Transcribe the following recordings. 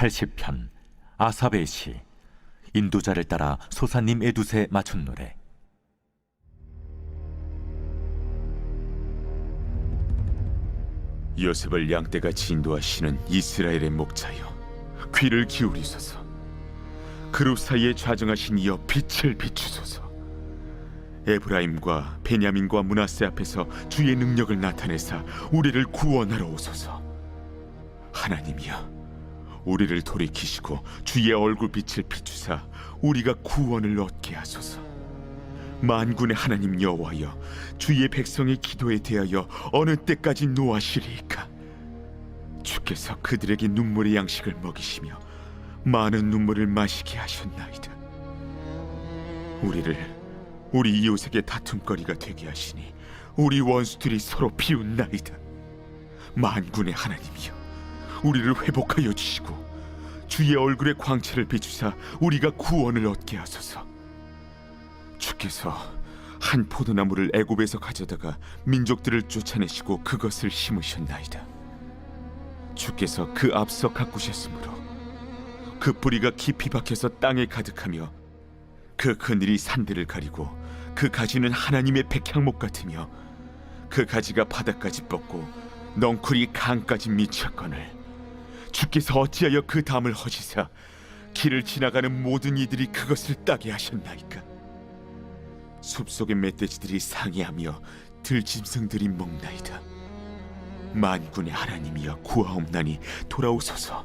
80편 아삽의 시. 인도자를 따라 소사님 에두세 맞춘 노래. 요셉을 양떼같이 인도하시는 이스라엘의 목자여, 귀를 기울이소서. 그룹 사이에 좌정하신 이여, 빛을 비추소서. 에브라임과 베냐민과 므낫세 앞에서 주의 능력을 나타내사 우리를 구원하러 오소서. 하나님이여, 우리를 돌이키시고 주의 얼굴빛을 비추사 우리가 구원을 얻게 하소서. 만군의 하나님 여호와여, 주의 백성의 기도에 대하여 어느 때까지 노하시리이까? 주께서 그들에게 눈물의 양식을 먹이시며 많은 눈물을 마시게 하셨나이다. 우리 이웃에게 다툼거리가 되게 하시니 우리 원수들이 서로 비웃나이다. 만군의 하나님이여, 우리를 회복하여 주시고 주의 얼굴의 광채를 비추사 우리가 구원을 얻게 하소서. 주께서 한 포도나무를 애굽에서 가져다가 민족들을 쫓아내시고 그것을 심으셨나이다. 주께서 그 앞서 가꾸셨으므로 그 뿌리가 깊이 박혀서 땅에 가득하며 그 그늘이 산들을 가리고 그 가지는 하나님의 백향목 같으며 그 가지가 바닥까지 뻗고 넝쿨이 강까지 미쳤거늘 주께서 어찌하여 그 담을 허시사 길을 지나가는 모든 이들이 그것을 따게 하셨나이까? 숲속의 멧돼지들이 상해하며 들짐승들이 먹나이다. 만군의 하나님이여, 구하옵나니 돌아오소서.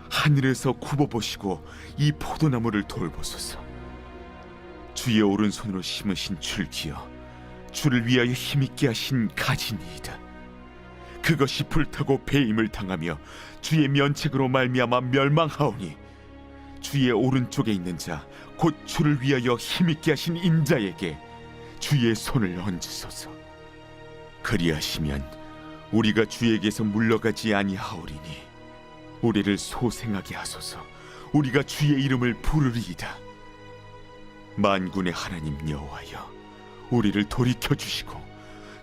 하늘에서 굽어보시고 이 포도나무를 돌보소서. 주의 오른손으로 심으신 줄기여, 주를 위하여 힘있게 하신 가지니이다. 그것이 불타고 배임을 당하며 주의 면책으로 말미암아 멸망하오니 주의 오른쪽에 있는 자, 곧 주를 위하여 힘있게 하신 인자에게 주의 손을 얹으소서. 그리하시면 우리가 주에게서 물러가지 아니하오리니 우리를 소생하게 하소서. 우리가 주의 이름을 부르리이다. 만군의 하나님 여호와여, 우리를 돌이켜 주시고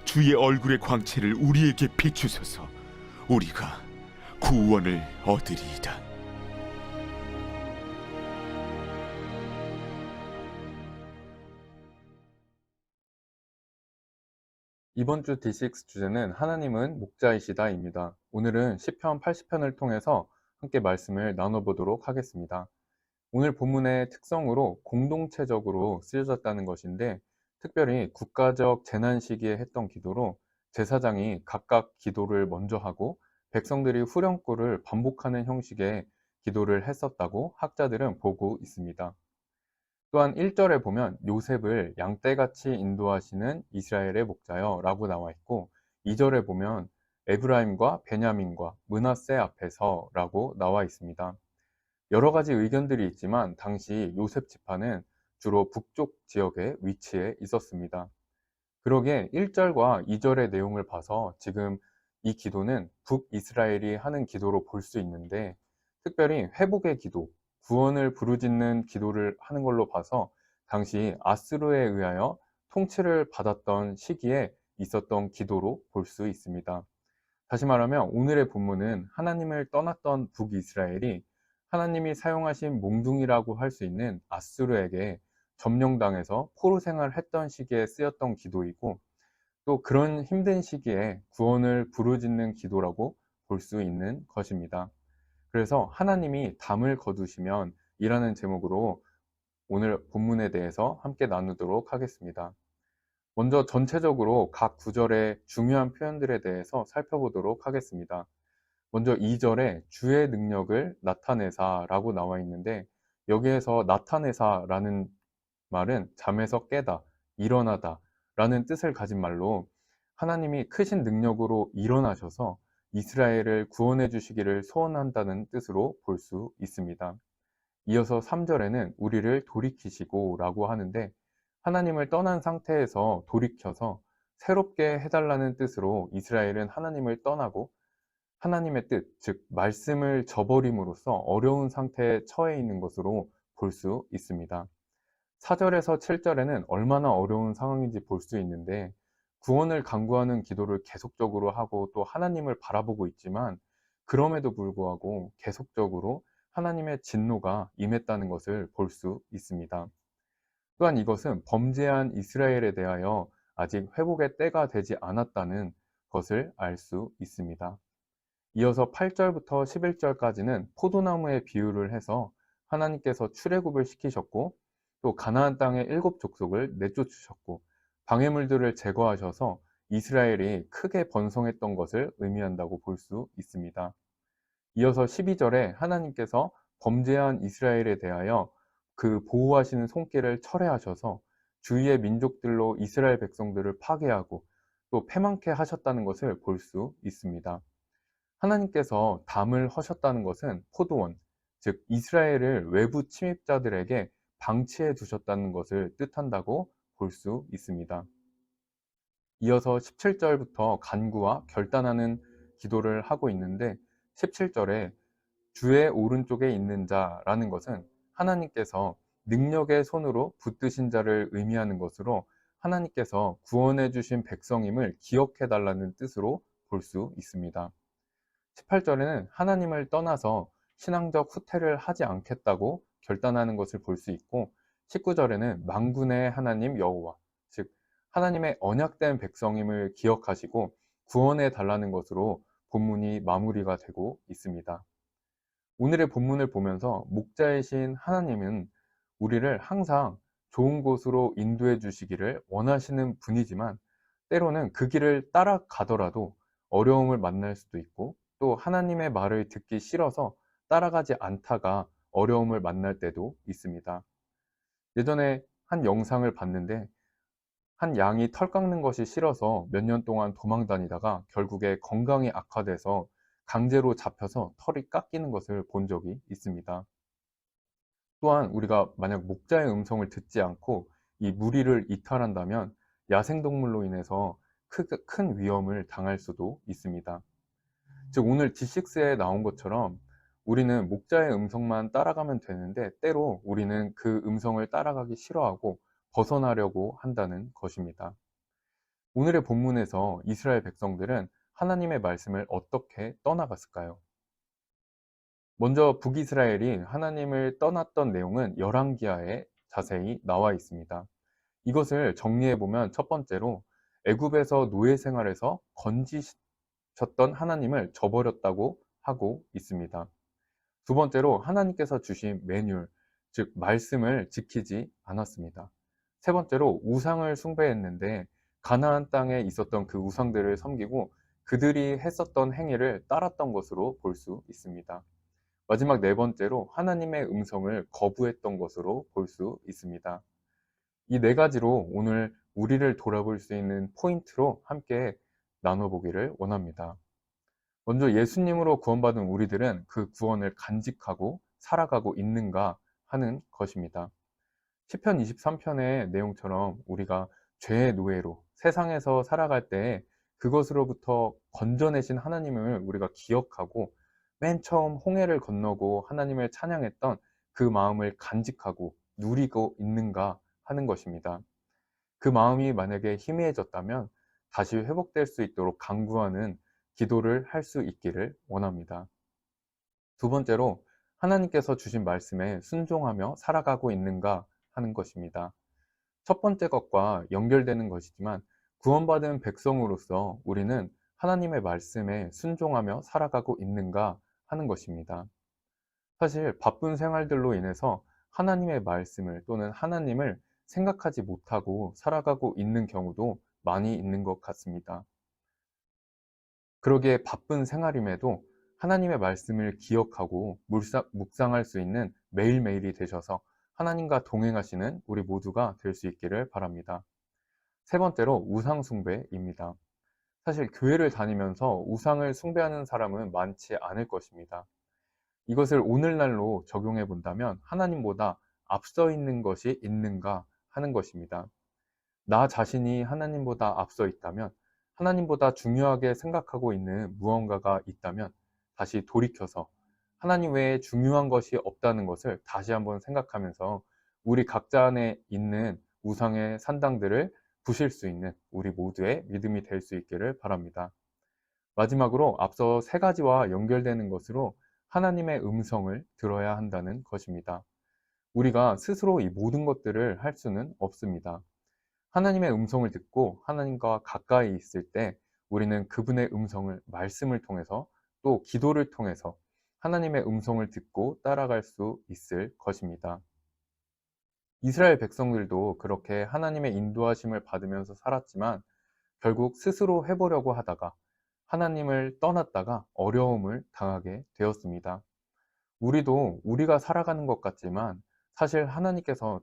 주의 얼굴의 광채를 우리에게 비추소서. 우리가 구원을 얻으리이다. 이번 주 D6 주제는 하나님은 목자이시다입니다. 오늘은 시편 80편을 통해서 함께 말씀을 나눠보도록 하겠습니다. 오늘 본문의 특성으로 공동체적으로 쓰여졌다는 것인데, 특별히 국가적 재난 시기에 했던 기도로 제사장이 각각 기도를 먼저 하고 백성들이 후렴구를 반복하는 형식의 기도를 했었다고 학자들은 보고 있습니다. 또한 1절에 보면 요셉을 양떼같이 인도하시는 이스라엘의 목자여 라고 나와 있고, 2절에 보면 에브라임과 베냐민과 므낫세 앞에서 라고 나와 있습니다. 여러 가지 의견들이 있지만 당시 요셉 지파는 주로 북쪽 지역에 위치해 있었습니다. 그러기에 1절과 2절의 내용을 봐서 지금 이 기도는 북이스라엘이 하는 기도로 볼 수 있는데, 특별히 회복의 기도, 구원을 부르짖는 기도를 하는 걸로 봐서 당시 아수르에 의하여 통치를 받았던 시기에 있었던 기도로 볼 수 있습니다. 다시 말하면 오늘의 본문은 하나님을 떠났던 북이스라엘이 하나님이 사용하신 몽둥이라고 할 수 있는 아수르에게 점령당해서 포로 생활을 했던 시기에 쓰였던 기도이고, 또 그런 힘든 시기에 구원을 부르짖는 기도라고 볼 수 있는 것입니다. 그래서 하나님이 담을 거두시면 이라는 제목으로 오늘 본문에 대해서 함께 나누도록 하겠습니다. 먼저 전체적으로 각 구절의 중요한 표현들에 대해서 살펴보도록 하겠습니다. 먼저 2절에 주의 능력을 나타내사 라고 나와 있는데, 여기에서 나타내사 라는 말은 잠에서 깨다, 일어나다 라는 뜻을 가진 말로 하나님이 크신 능력으로 일어나셔서 이스라엘을 구원해 주시기를 소원한다는 뜻으로 볼 수 있습니다. 이어서 3절에는 우리를 돌이키시고 라고 하는데, 하나님을 떠난 상태에서 돌이켜서 새롭게 해달라는 뜻으로 이스라엘은 하나님을 떠나고 하나님의 뜻, 즉 말씀을 저버림으로써 어려운 상태에 처해 있는 것으로 볼 수 있습니다. 4절에서 7절에는 얼마나 어려운 상황인지 볼 수 있는데, 구원을 간구하는 기도를 계속적으로 하고 또 하나님을 바라보고 있지만 그럼에도 불구하고 계속적으로 하나님의 진노가 임했다는 것을 볼 수 있습니다. 또한 이것은 범죄한 이스라엘에 대하여 아직 회복의 때가 되지 않았다는 것을 알 수 있습니다. 이어서 8절부터 11절까지는 포도나무의 비유를 해서 하나님께서 출애굽을 시키셨고 또 가나안 땅의 7족속을 내쫓으셨고 방해물들을 제거하셔서 이스라엘이 크게 번성했던 것을 의미한다고 볼 수 있습니다. 이어서 12절에 하나님께서 범죄한 이스라엘에 대하여 그 보호하시는 손길을 철회하셔서 주위의 민족들로 이스라엘 백성들을 파괴하고 또 패망케 하셨다는 것을 볼 수 있습니다. 하나님께서 담을 허셨다는 것은 포도원, 즉 이스라엘을 외부 침입자들에게 방치해 두셨다는 것을 뜻한다고 볼 수 있습니다. 이어서 17절부터 간구와 결단하는 기도를 하고 있는데 17절에 주의 오른쪽에 있는 자라는 것은 하나님께서 능력의 손으로 붙드신 자를 의미하는 것으로 하나님께서 구원해 주신 백성임을 기억해 달라는 뜻으로 볼 수 있습니다. 18절에는 하나님을 떠나서 신앙적 후퇴를 하지 않겠다고 결단하는 것을 볼 수 있고 19절에는 만군의 하나님 여호와, 즉 하나님의 언약된 백성임을 기억하시고 구원해 달라는 것으로 본문이 마무리가 되고 있습니다. 오늘의 본문을 보면서 목자이신 하나님은 우리를 항상 좋은 곳으로 인도해 주시기를 원하시는 분이지만 때로는 그 길을 따라가더라도 어려움을 만날 수도 있고 또 하나님의 말을 듣기 싫어서 따라가지 않다가 어려움을 만날 때도 있습니다. 예전에 한 영상을 봤는데 한 양이 털 깎는 것이 싫어서 몇 년 동안 도망 다니다가 결국에 건강이 악화돼서 강제로 잡혀서 털이 깎이는 것을 본 적이 있습니다. 또한 우리가 만약 목자의 음성을 듣지 않고 이 무리를 이탈한다면 야생동물로 인해서 큰 위험을 당할 수도 있습니다. 즉 오늘 D6에 나온 것처럼 우리는 목자의 음성만 따라가면 되는데 때로 우리는 그 음성을 따라가기 싫어하고 벗어나려고 한다는 것입니다. 오늘의 본문에서 이스라엘 백성들은 하나님의 말씀을 어떻게 떠나갔을까요? 먼저 북이스라엘이 하나님을 떠났던 내용은 열왕기하에 자세히 나와 있습니다. 이것을 정리해 보면 첫 번째로 애굽에서 노예 생활에서 건지셨던 하나님을 저버렸다고 하고 있습니다. 두 번째로 하나님께서 주신 매뉴얼, 즉 말씀을 지키지 않았습니다. 세 번째로 우상을 숭배했는데 가나안 땅에 있었던 그 우상들을 섬기고 그들이 했었던 행위를 따랐던 것으로 볼 수 있습니다. 마지막 네 번째로 하나님의 음성을 거부했던 것으로 볼 수 있습니다. 이 네 가지로 오늘 우리를 돌아볼 수 있는 포인트로 함께 나눠보기를 원합니다. 먼저 예수님으로 구원받은 우리들은 그 구원을 간직하고 살아가고 있는가 하는 것입니다. 시편 23편의 내용처럼 우리가 죄의 노예로 세상에서 살아갈 때 그것으로부터 건져내신 하나님을 우리가 기억하고 맨 처음 홍해를 건너고 하나님을 찬양했던 그 마음을 간직하고 누리고 있는가 하는 것입니다. 그 마음이 만약에 희미해졌다면 다시 회복될 수 있도록 간구하는 기도를 할 수 있기를 원합니다. 두 번째로 하나님께서 주신 말씀에 순종하며 살아가고 있는가 하는 것입니다. 첫 번째 것과 연결되는 것이지만 구원받은 백성으로서 우리는 하나님의 말씀에 순종하며 살아가고 있는가 하는 것입니다. 사실 바쁜 생활들로 인해서 하나님의 말씀을 또는 하나님을 생각하지 못하고 살아가고 있는 경우도 많이 있는 것 같습니다. 그러기에 바쁜 생활임에도 하나님의 말씀을 기억하고 묵상할 수 있는 매일매일이 되셔서 하나님과 동행하시는 우리 모두가 될 수 있기를 바랍니다. 세 번째로 우상 숭배입니다. 사실 교회를 다니면서 우상을 숭배하는 사람은 많지 않을 것입니다. 이것을 오늘날로 적용해 본다면 하나님보다 앞서 있는 것이 있는가 하는 것입니다. 나 자신이 하나님보다 앞서 있다면, 하나님보다 중요하게 생각하고 있는 무언가가 있다면 다시 돌이켜서 하나님 외에 중요한 것이 없다는 것을 다시 한번 생각하면서 우리 각자 안에 있는 우상의 산당들을 부실 수 있는 우리 모두의 믿음이 될 수 있기를 바랍니다. 마지막으로 앞서 세 가지와 연결되는 것으로 하나님의 음성을 들어야 한다는 것입니다. 우리가 스스로 이 모든 것들을 할 수는 없습니다. 하나님의 음성을 듣고 하나님과 가까이 있을 때 우리는 그분의 음성을 말씀을 통해서 또 기도를 통해서 하나님의 음성을 듣고 따라갈 수 있을 것입니다. 이스라엘 백성들도 그렇게 하나님의 인도하심을 받으면서 살았지만 결국 스스로 해보려고 하다가 하나님을 떠났다가 어려움을 당하게 되었습니다. 우리도 우리가 살아가는 것 같지만 사실 하나님께서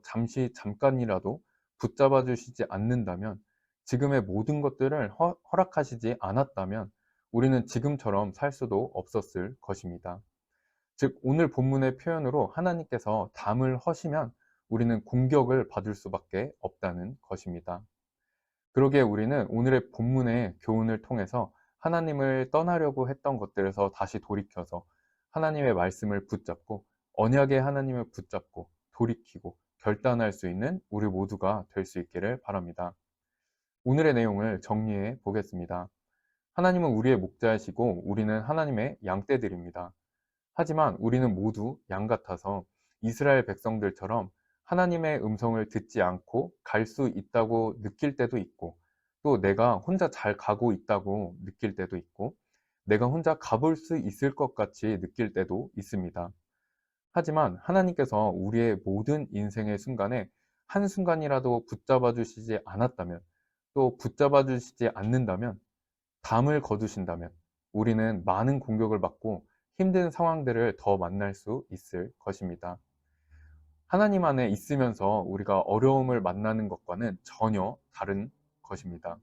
잠깐이라도 붙잡아 주시지 않는다면, 지금의 모든 것들을 허락하시지 않았다면 우리는 지금처럼 살 수도 없었을 것입니다. 즉 오늘 본문의 표현으로 하나님께서 담을 허시면 우리는 공격을 받을 수밖에 없다는 것입니다. 그러기에 우리는 오늘의 본문의 교훈을 통해서 하나님을 떠나려고 했던 것들에서 다시 돌이켜서 하나님의 말씀을 붙잡고 언약의 하나님을 붙잡고 돌이키고 결단할 수 있는 우리 모두가 될 수 있기를 바랍니다. 오늘의 내용을 정리해 보겠습니다. 하나님은 우리의 목자이시고 우리는 하나님의 양떼들입니다. 하지만 우리는 모두 양 같아서 이스라엘 백성들처럼 하나님의 음성을 듣지 않고 갈 수 있다고 느낄 때도 있고, 또 내가 혼자 잘 가고 있다고 느낄 때도 있고, 내가 혼자 가볼 수 있을 것 같이 느낄 때도 있습니다. 하지만 하나님께서 우리의 모든 인생의 순간에 한순간이라도 붙잡아 주시지 않았다면, 또 붙잡아 주시지 않는다면, 담을 거두신다면 우리는 많은 공격을 받고 힘든 상황들을 더 만날 수 있을 것입니다. 하나님 안에 있으면서 우리가 어려움을 만나는 것과는 전혀 다른 것입니다.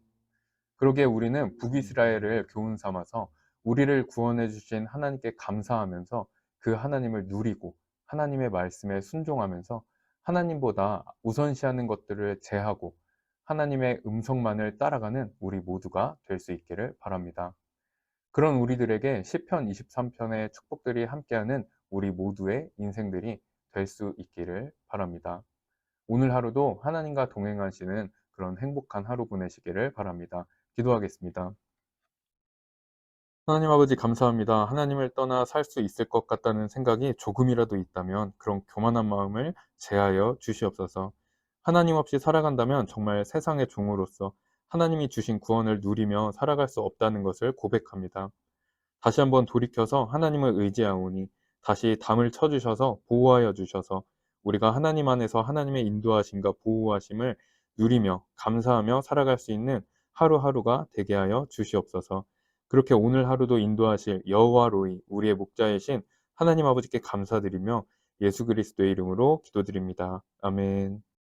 그러기에 우리는 북이스라엘을 교훈 삼아서 우리를 구원해 주신 하나님께 감사하면서 그 하나님을 누리고 하나님의 말씀에 순종하면서 하나님보다 우선시하는 것들을 제하고 하나님의 음성만을 따라가는 우리 모두가 될 수 있기를 바랍니다. 그런 우리들에게 시편 23편의 축복들이 함께하는 우리 모두의 인생들이 될 수 있기를 바랍니다. 오늘 하루도 하나님과 동행하시는 그런 행복한 하루 보내시기를 바랍니다. 기도하겠습니다. 하나님 아버지 감사합니다. 하나님을 떠나 살 수 있을 것 같다는 생각이 조금이라도 있다면 그런 교만한 마음을 제하여 주시옵소서. 하나님 없이 살아간다면 정말 세상의 종으로서 하나님이 주신 구원을 누리며 살아갈 수 없다는 것을 고백합니다. 다시 한번 돌이켜서 하나님을 의지하오니 다시 담을 쳐주셔서 보호하여 주셔서 우리가 하나님 안에서 하나님의 인도하심과 보호하심을 누리며 감사하며 살아갈 수 있는 하루하루가 되게 하여 주시옵소서. 그렇게 오늘 하루도 인도하실 여호와 로이 우리의 목자이신 하나님 아버지께 감사드리며 예수 그리스도의 이름으로 기도드립니다. 아멘.